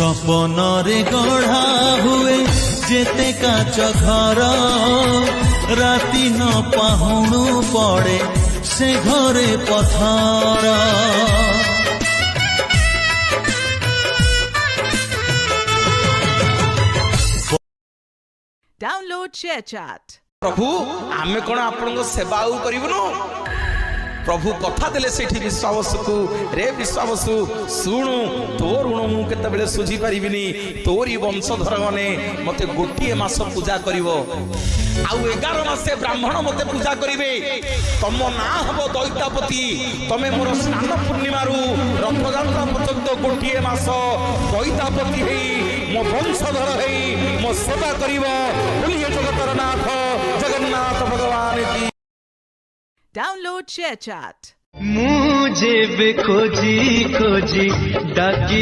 सपनरे गढ़ा हुए जेते काच घर राति न पाहुणु पड़े से घरे पथर। Download ShareChat। प्रभु आमे कोन आपन सेवा करिवनु प्रभु कथा देले सेठी विश्वासकु रे विश्वासु सुनु तो ऋण मु केते बेले सुझी परिबिनी तोरी वंशधर माने मते गोटिए मास पूजा करिवो आउ 11 मासे ब्राह्मण मते पूजा करिवे तम ना हबो दैतापति तमे मोर स्नान पूर्णिमा रु रथयात्रा पर्यंत गोटिए मास दैतापति हेई मो वंशधर हेई मो सेवा करिवो बोलिए जगतर नाथ जगन्नाथ भगवान की। Download ShareChat। मुझे खोजी खोजी डाकी